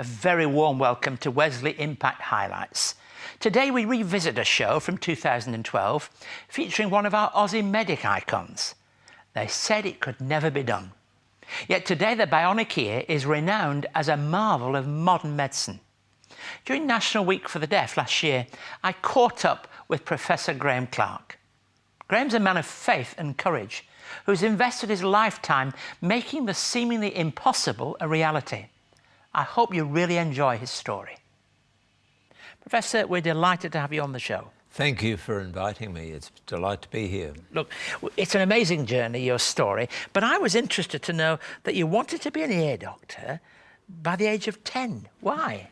A very warm welcome to Wesley Impact Highlights. Today we revisit a show from 2012 featuring one of our Aussie medic icons. They said it could never be done. Yet today the bionic ear is renowned as a marvel of modern medicine. During National Week for the Deaf last year, I caught up with Professor Graham Clark. Graham's a man of faith and courage who's invested his lifetime making the seemingly impossible a reality. I hope you really enjoy his story. Professor, we're delighted to have you on the show. Thank you for inviting me. It's a delight to be here. Look, it's an amazing journey, your story, but I was interested to know that you wanted to be an ear doctor by the age of 10. Why?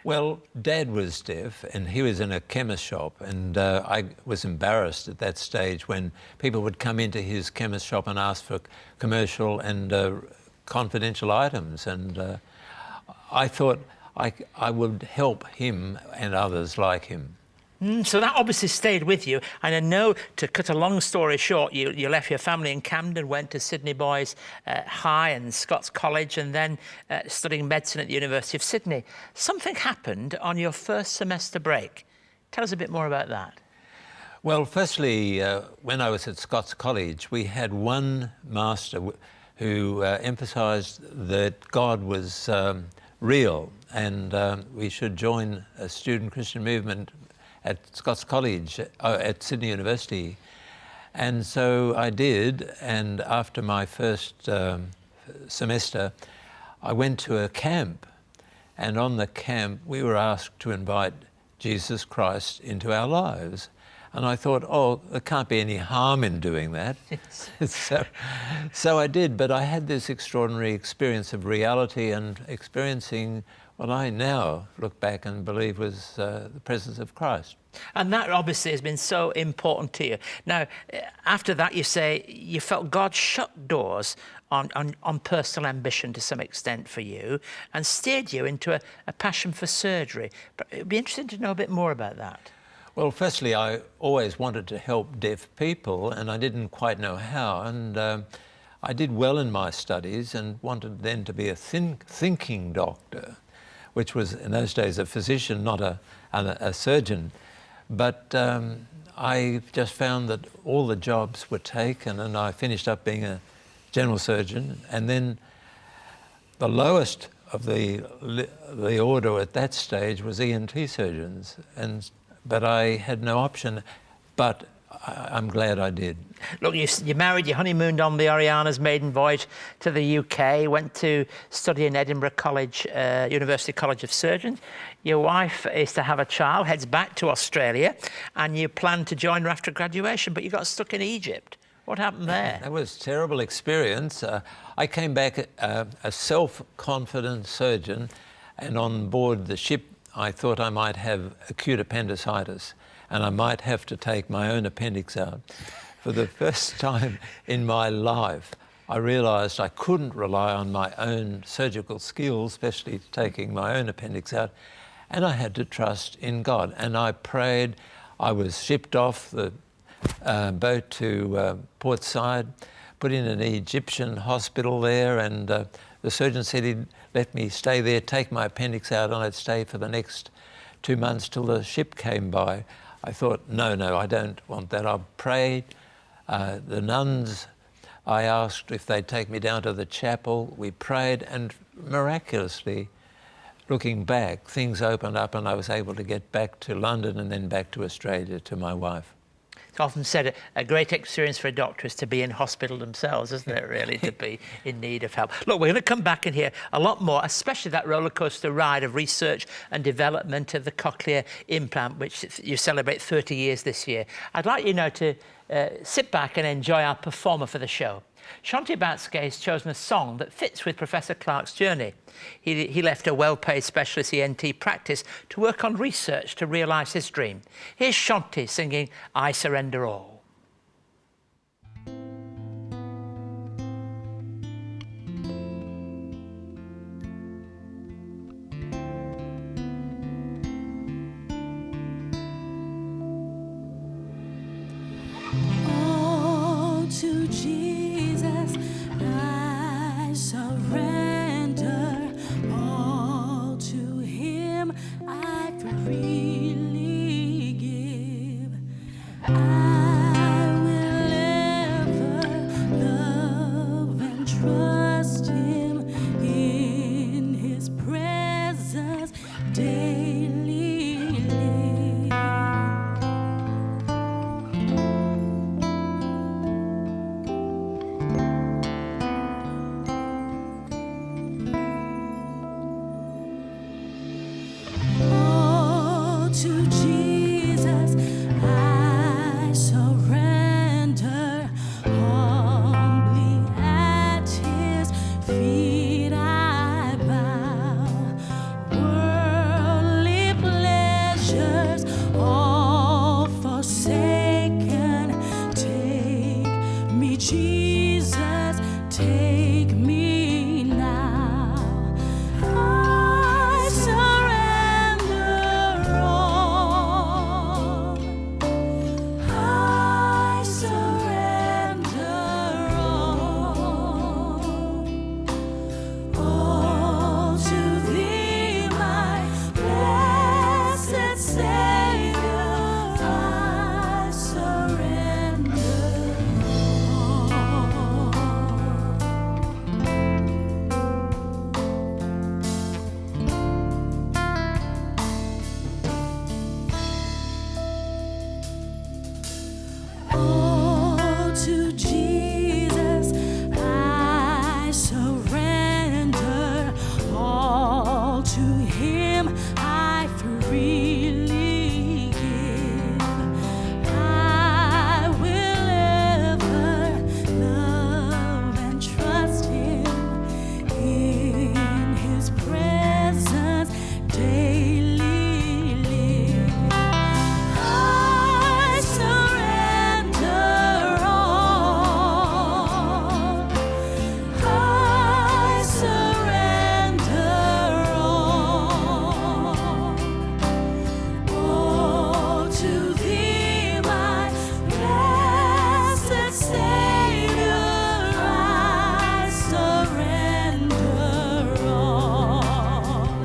Well, Dad was deaf and he was in a chemist shop, and I was embarrassed at that stage when people would come into his chemist shop and ask for commercial and confidential items, and I thought I would help him and others like him. So that obviously stayed with you, and I know, to cut a long story short, you left your family in Camden, went to Sydney Boys High and Scots College, and then studying medicine at the University of Sydney. Something happened on your first semester break. Tell us a bit more about that. Well, firstly, when I was at Scots College, we had one master who emphasised that God was real, and we should join a student Christian movement at Scots College, at Sydney University. And so I did, and after my first semester, I went to a camp, and on the camp we were asked to invite Jesus Christ into our lives. And I thought, oh, there can't be any harm in doing that. So I did, but I had this extraordinary experience of reality and experiencing what I now look back and believe was the presence of Christ. And that obviously has been so important to you. Now, after that, you say you felt God shut doors on personal ambition to some extent for you and steered you into a passion for surgery. But it'd be interesting to know a bit more about that. Well, firstly, I always wanted to help deaf people, and I didn't quite know how. And I did well in my studies and wanted then to be a thinking doctor, which was in those days a physician, not a surgeon. But I just found that all the jobs were taken, and I finished up being a general surgeon. And then the lowest of the order at that stage was ENT surgeons, but I had no option. But I'm glad I did. Look, you married, you honeymooned on the Ariana's maiden voyage to the UK, went to study in Edinburgh College, University College of Surgeons. Your wife is to have a child, heads back to Australia, and you plan to join her after graduation, but you got stuck in Egypt. What happened there? That was a terrible experience. I came back a self-confident surgeon, and on board the ship I thought I might have acute appendicitis, and I might have to take my own appendix out. For the first time in my life, I realised I couldn't rely on my own surgical skills, especially taking my own appendix out, and I had to trust in God. And I prayed. I was shipped off the boat to Port Said, put in an Egyptian hospital there, and the surgeon said he'd let me stay there, take my appendix out, and I'd stay for the next 2 months till the ship came by. I thought, no, I don't want that. I prayed. The nuns, I asked if they'd take me down to the chapel. We prayed, and miraculously, looking back, things opened up and I was able to get back to London and then back to Australia to my wife. It's often said a great experience for a doctor is to be in hospital themselves, isn't it, really, to be in need of help. Look, we're going to come back and hear a lot more, especially that rollercoaster ride of research and development of the Cochlear implant, which you celebrate 30 years this year. I'd like you now to sit back and enjoy our performer for the show. Shanti Batske has chosen a song that fits with Professor Clark's journey. He left a well-paid specialist ENT practice to work on research to realise his dream. Here's Shanti singing I Surrender All. Oh, to Jesus I surrender all. daily live. Oh, to Jesus I surrender, humbly at His feet I bow. Worldly pleasures all forsaken, take me, Jesus, take me now. I surrender all. I surrender all to Thee, my blessed Savior. I surrender all to Jesus I surrender, all to Him I freely give. I will ever love and trust Him, in His presence daily live. I surrender all. I surrender all to Thee, my blessed Savior. I surrender all.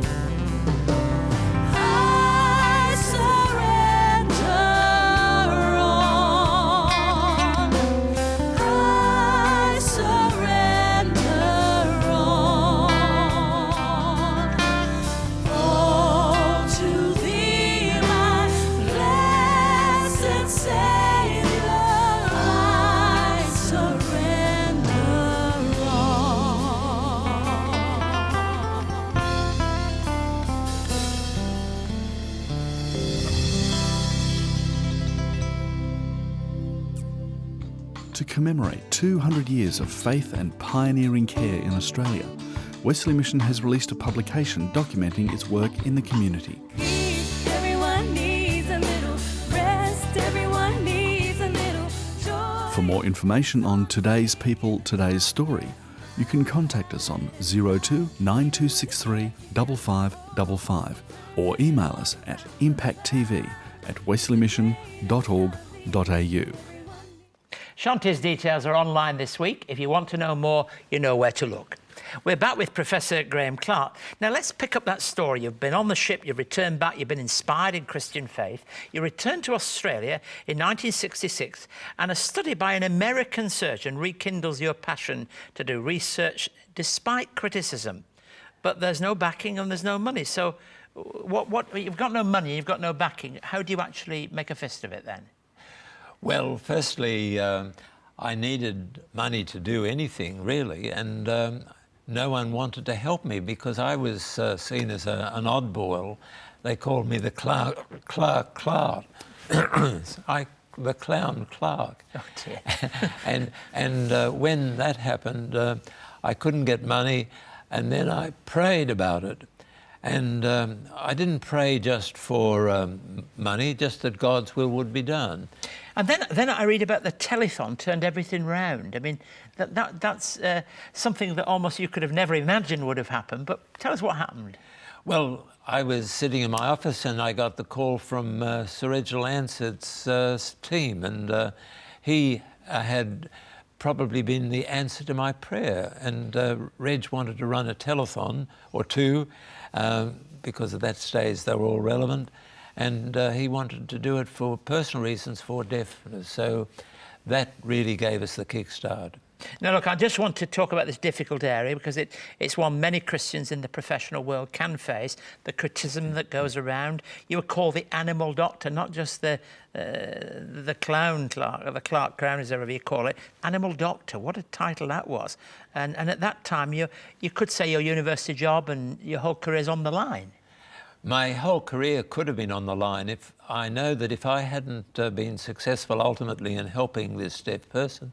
I surrender all. I surrender all to Thee, my blessed Savior. I surrender To commemorate 200 years of faith and pioneering care in Australia, Wesley Mission has released a publication documenting its work in the community. Everyone needs a little rest. Everyone needs a little joy. For more information on today's people, today's story, you can contact us on 02 9263 5555 or email us at impacttv@wesleymission.org.au. Shanti's details are online this week. If you want to know more, you know where to look. We're back with Professor Graham Clark. Now, let's pick up that story. You've been on the ship, you've returned back, you've been inspired in Christian faith. You returned to Australia in 1966, and a study by an American surgeon rekindles your passion to do research despite criticism. But there's no backing and there's no money. So you've got no money, you've got no backing. How do you actually make a fist of it then? Well, firstly, I needed money to do anything, really, and no one wanted to help me because I was seen as an oddball. They called me the Clark. The clown Clark. Oh dear. and when that happened, I couldn't get money, and then I prayed about it. And I didn't pray just for money, just that God's will would be done. And then I read about the telethon turned everything round. I mean, that's something that almost you could have never imagined would have happened. But tell us what happened. Well, I was sitting in my office and I got the call from Sir Reginald Ansett's team, and he had probably been the answer to my prayer. And Reg wanted to run a telethon or two, because at that stage they were all relevant, and he wanted to do it for personal reasons for deafness. So that really gave us the kickstart. Now, look, I just want to talk about this difficult area because it's one many Christians in the professional world can face, the criticism that goes around. You were called the animal doctor, not just the clown Clark, or the Clark Crown, as ever you call it. Animal doctor, what a title that was. And at that time, you could say your university job and your whole career's on the line. My whole career could have been on the line. If I know that if I hadn't been successful ultimately in helping this deaf person,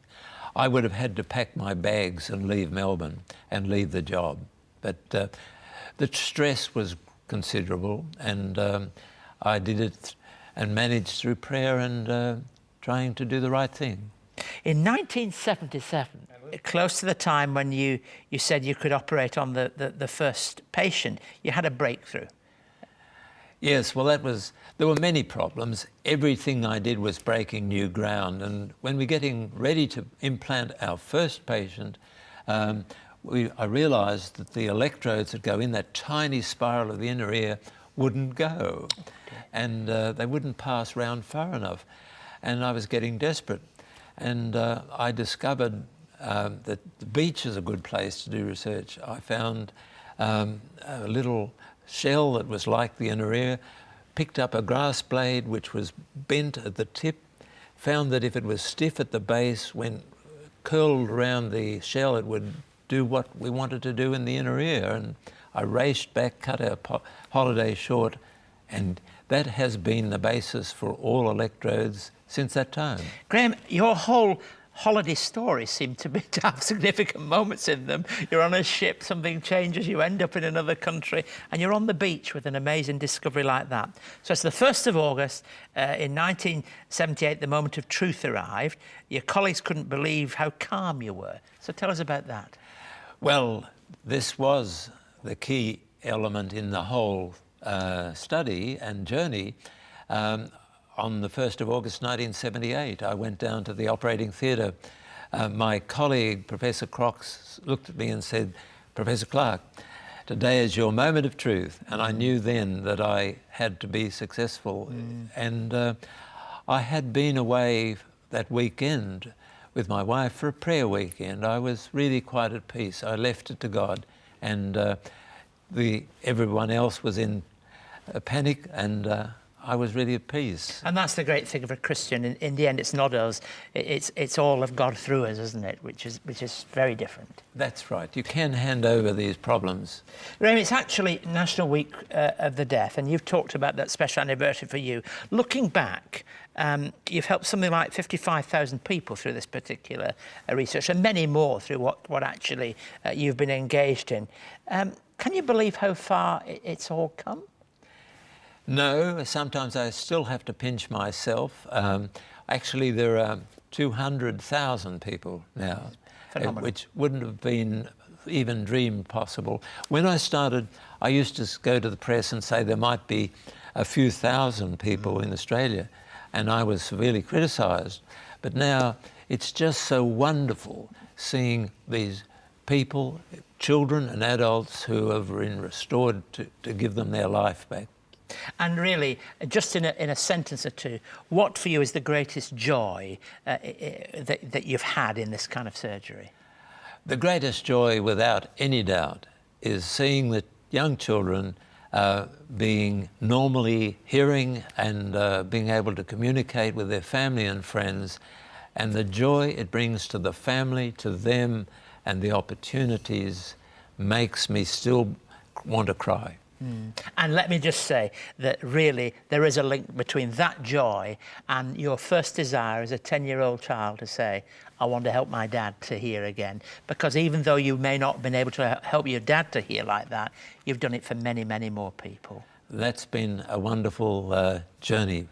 I would have had to pack my bags and leave Melbourne and leave the job. But the stress was considerable, and I did it and managed through prayer and trying to do the right thing. In 1977, close to the time when you said you could operate on the first patient, you had a breakthrough. Yes, well, there were many problems. Everything I did was breaking new ground. And when we're getting ready to implant our first patient, I realised that the electrodes that go in that tiny spiral of the inner ear wouldn't go. And they wouldn't pass round far enough. And I was getting desperate. And I discovered that the beach is a good place to do research. I found a little shell that was like the inner ear, picked up a grass blade which was bent at the tip, found that if it was stiff at the base, when curled around the shell, it would do what we wanted to do in the inner ear. And I raced back, cut our holiday short, and that has been the basis for all electrodes since that time. Graham, your whole holiday stories seem to have significant moments in them. You're on a ship, something changes, you end up in another country, and you're on the beach with an amazing discovery like that. So it's the 1st of August in 1978, the moment of truth arrived. Your colleagues couldn't believe how calm you were. So tell us about that. Well, this was the key element in the whole study and journey. On the 1st of August 1978, I went down to the operating theatre. My colleague, Professor Crox, looked at me and said, "Professor Clark, today is your moment of truth." And I knew then that I had to be successful. And I had been away that weekend with my wife for a prayer weekend. I was really quite at peace. I left it to God, and everyone else was in a panic, and I was really at peace. And that's the great thing of a Christian. In the end, it's not us. It's all of God through us, isn't it? Which is very different. That's right. You can hand over these problems. Graham, it's actually National Week of the Deaf, and you've talked about that special anniversary for you. Looking back, you've helped something like 55,000 people through this particular research, and many more through what actually you've been engaged in. Can you believe how far it's all come? No, sometimes I still have to pinch myself. Actually, there are 200,000 people now, which wouldn't have been even dreamed possible. When I started, I used to go to the press and say there might be a few thousand people in Australia, and I was severely criticised. But now it's just so wonderful seeing these people, children and adults, who have been restored to give them their life back. And really, just in a sentence or two, what for you is the greatest joy that you've had in this kind of surgery? The greatest joy, without any doubt, is seeing the young children being normally hearing and being able to communicate with their family and friends, and the joy it brings to the family, to them, and the opportunities makes me still want to cry. And let me just say that really there is a link between that joy and your first desire as a 10-year-old child to say, I want to help my dad to hear again. Because even though you may not have been able to help your dad to hear like that, you've done it for many, many more people. That's been a wonderful journey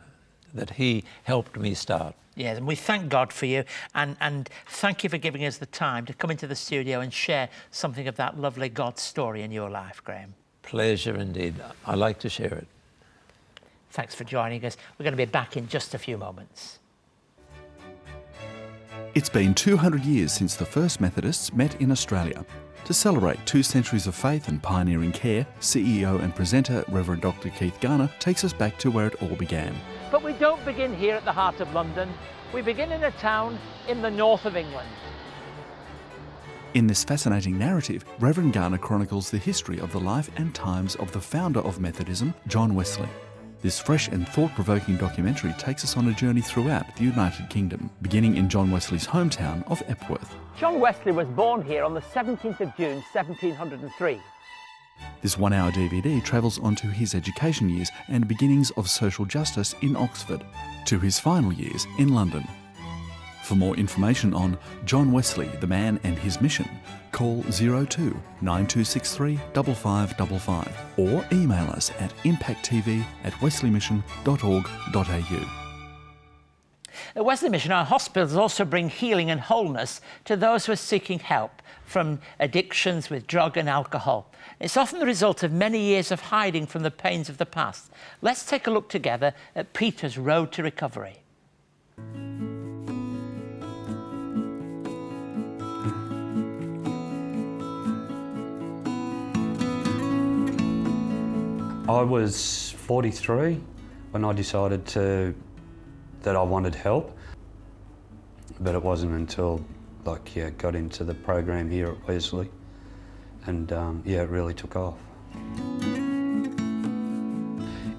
that he helped me start. Yes, and we thank God for you, and thank you for giving us the time to come into the studio and share something of that lovely God story in your life, Graham. Pleasure indeed. I like to share it. Thanks for joining us. We're going to be back in just a few moments. It's been 200 years since the first Methodists met in Australia. To celebrate 2 centuries of faith and pioneering care, CEO and presenter Reverend Dr. Keith Garner takes us back to where it all began. But we don't begin here at the heart of London. We begin in a town in the north of England. In this fascinating narrative, Reverend Garner chronicles the history of the life and times of the founder of Methodism, John Wesley. This fresh and thought-provoking documentary takes us on a journey throughout the United Kingdom, beginning in John Wesley's hometown of Epworth. John Wesley was born here on the 17th of June 1703. This one-hour DVD travels onto his education years and beginnings of social justice in Oxford, to his final years in London. For more information on John Wesley, the man and his mission, call 02 9263 5555 or email us at impacttv@wesleymission.org.au. At Wesley Mission, our hospitals also bring healing and wholeness to those who are seeking help from addictions with drug and alcohol. It's often the result of many years of hiding from the pains of the past. Let's take a look together at Peter's road to recovery. I was 43 when I decided that I wanted help, but it wasn't until got into the program here at Wesley, and it really took off.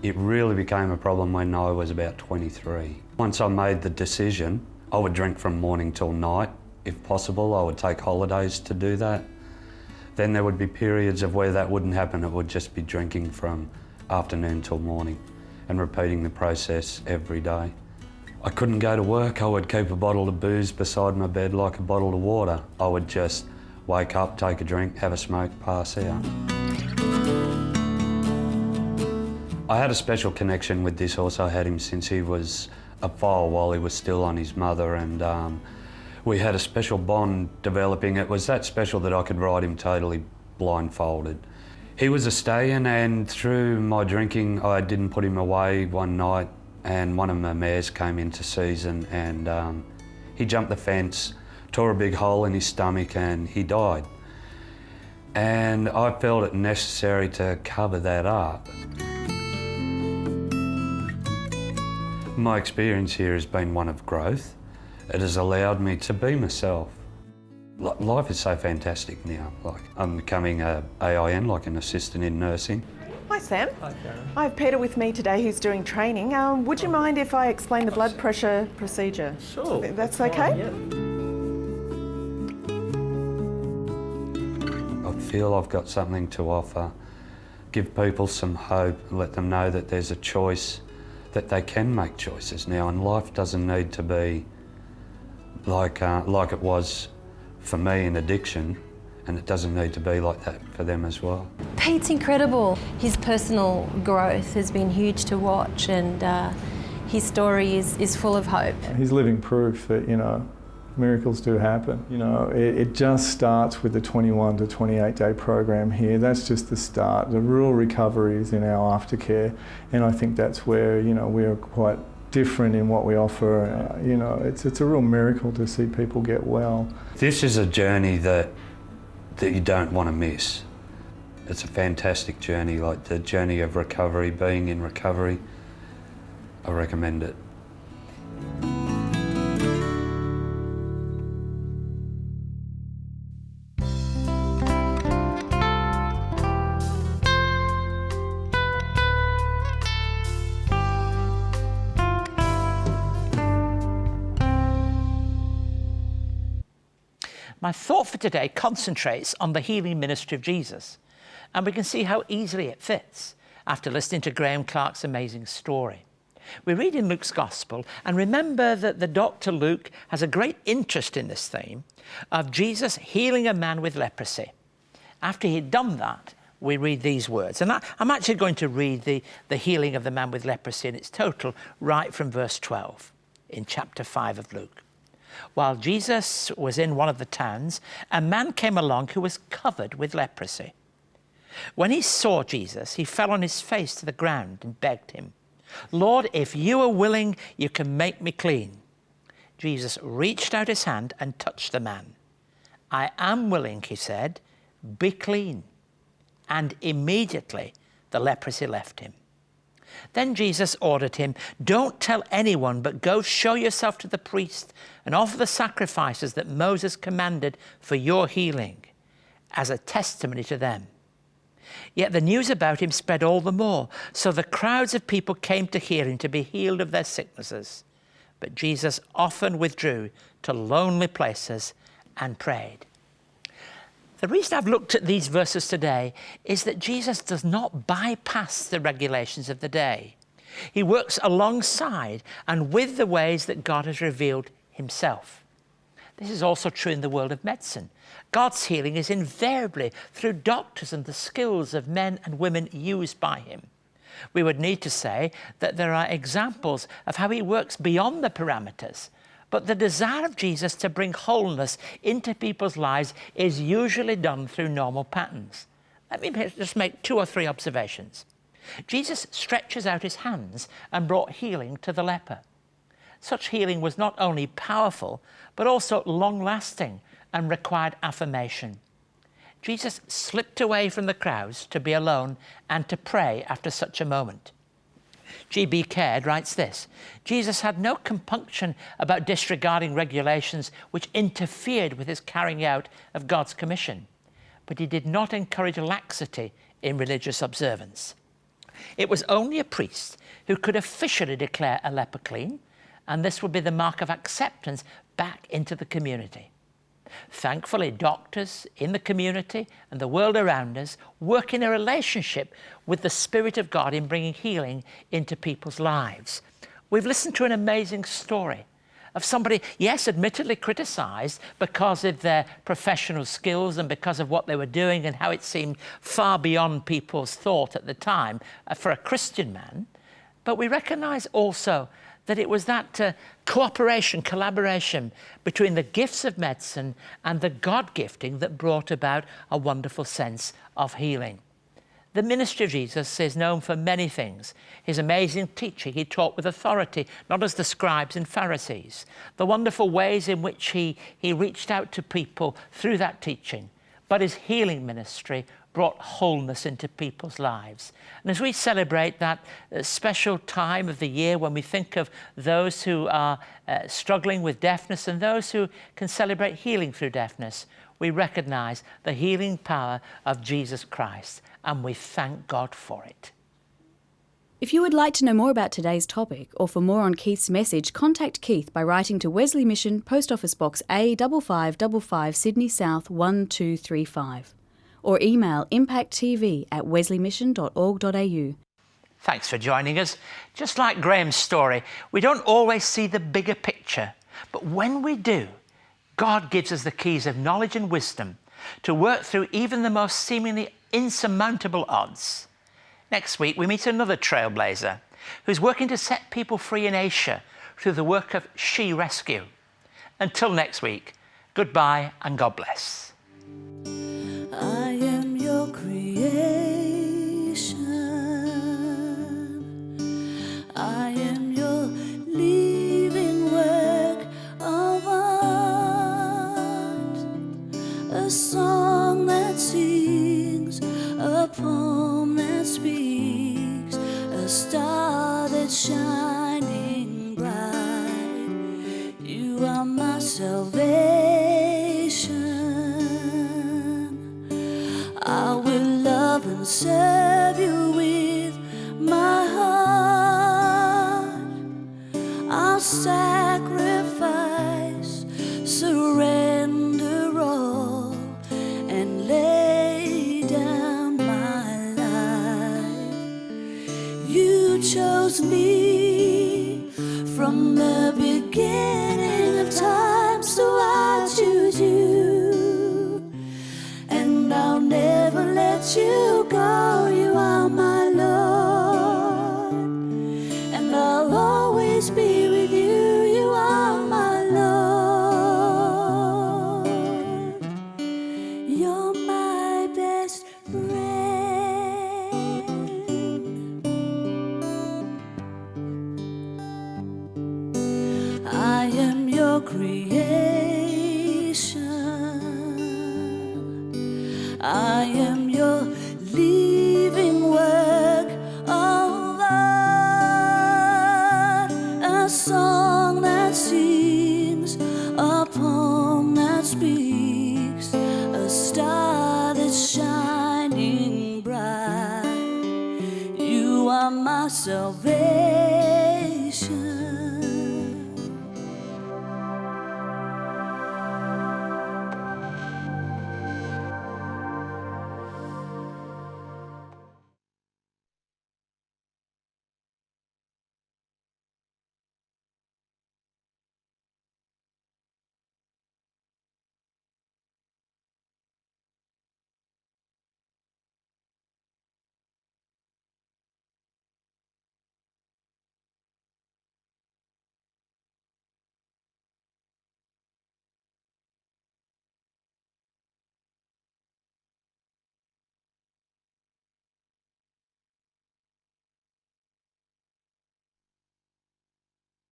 It really became a problem when I was about 23. Once I made the decision, I would drink from morning till night. If possible, I would take holidays to do that. Then there would be periods of where that wouldn't happen. It would just be drinking from afternoon till morning and repeating the process every day. I couldn't go to work. I would keep a bottle of booze beside my bed like a bottle of water. I would just wake up, take a drink, have a smoke, pass out. I had a special connection with this horse. I had him since he was a foal while he was still on his mother, and we had a special bond developing. It was that special that I could ride him totally blindfolded. He was a stallion, and through my drinking, I didn't put him away one night, and one of my mares came into season, and he jumped the fence, tore a big hole in his stomach, and he died. And I felt it necessary to cover that up. My experience here has been one of growth. It has allowed me to be myself. Life is so fantastic now. I'm becoming a AIN, like an assistant in nursing. Hi Sam. Hi, Karen. I have Peter with me today who's doing training. Would you mind if I explain the blood pressure procedure? Sure. That's okay? Yeah. I feel I've got something to offer. Give people some hope, let them know that there's a choice, that they can make choices now, and life doesn't need to be like it was for me in addiction, and it doesn't need to be like that for them as well. Pete's incredible. His personal growth has been huge to watch, and his story is full of hope. He's living proof that, miracles do happen. It just starts with the 21 to 28 day program here. That's just the start. The real recovery is in our aftercare, and I think that's where, we are quite different in what we offer. It's a real miracle to see people get well. This is a journey that you don't want to miss. It's a fantastic journey, like the journey of recovery, being in recovery. I recommend it. My thought for today concentrates on the healing ministry of Jesus, and we can see how easily it fits after listening to Graham Clark's amazing story. We read in Luke's Gospel and remember that the Dr. Luke has a great interest in this theme of Jesus healing a man with leprosy. After he'd done that, we read these words, and I'm actually going to read the healing of the man with leprosy in its total right from verse 12 in chapter 5 of Luke. While Jesus was in one of the towns, a man came along who was covered with leprosy. When he saw Jesus, he fell on his face to the ground and begged him, "Lord, if you are willing, you can make me clean." Jesus reached out his hand and touched the man. "I am willing," he said, "be clean." And immediately the leprosy left him. Then Jesus ordered him, "Don't tell anyone, but go show yourself to the priest and offer the sacrifices that Moses commanded for your healing, as a testimony to them." Yet the news about him spread all the more, so the crowds of people came to hear him to be healed of their sicknesses. But Jesus often withdrew to lonely places and prayed. The reason I've looked at these verses today is that Jesus does not bypass the regulations of the day. He works alongside and with the ways that God has revealed himself. This is also true in the world of medicine. God's healing is invariably through doctors and the skills of men and women used by him. We would need to say that there are examples of how he works beyond the parameters, but the desire of Jesus to bring wholeness into people's lives is usually done through normal patterns. Let me just make 2 or 3 observations. Jesus stretches out his hands and brought healing to the leper. Such healing was not only powerful, but also long-lasting and required affirmation. Jesus slipped away from the crowds to be alone and to pray after such a moment. G.B. Caird writes this: Jesus had no compunction about disregarding regulations which interfered with his carrying out of God's commission, but he did not encourage laxity in religious observance. It was only a priest who could officially declare a leper clean, and this would be the mark of acceptance back into the community. Thankfully, doctors in the community and the world around us work in a relationship with the Spirit of God in bringing healing into people's lives. We've listened to an amazing story of somebody, yes, admittedly criticised because of their professional skills and because of what they were doing and how it seemed far beyond people's thought at the time for a Christian man. But we recognise also that it was that cooperation, collaboration between the gifts of medicine and the God gifting that brought about a wonderful sense of healing. The ministry of Jesus is known for many things. His amazing teaching, he taught with authority, not as the scribes and Pharisees. The wonderful ways in which he reached out to people through that teaching. But his healing ministry brought wholeness into people's lives. And as we celebrate that special time of the year when we think of those who are struggling with deafness and those who can celebrate healing through deafness, we recognize the healing power of Jesus Christ, and we thank God for it. If you would like to know more about today's topic or for more on Keith's message, contact Keith by writing to Wesley Mission, Post Office Box A5555, Sydney South 1235. Or email impacttv@wesleymission.org.au. Thanks for joining us. Just like Graham's story, we don't always see the bigger picture, but when we do, God gives us the keys of knowledge and wisdom to work through even the most seemingly insurmountable odds. Next week, we meet another trailblazer who's working to set people free in Asia through the work of She Rescue. Until next week, goodbye and God bless. I am your creation. I am your living work of art. A song that sings, a poem that speaks, a star that's shining bright. You are my salvation. I will love and serve you with my heart. I'll sacrifice, surrender all, and lay down my life. You chose me from the beginning of time, so I choose you. I'll never let you go, you are my Lord. And I'll always be with you, you are my Lord. You're my best friend. I am your creation. I am your living work of art. are my salvation.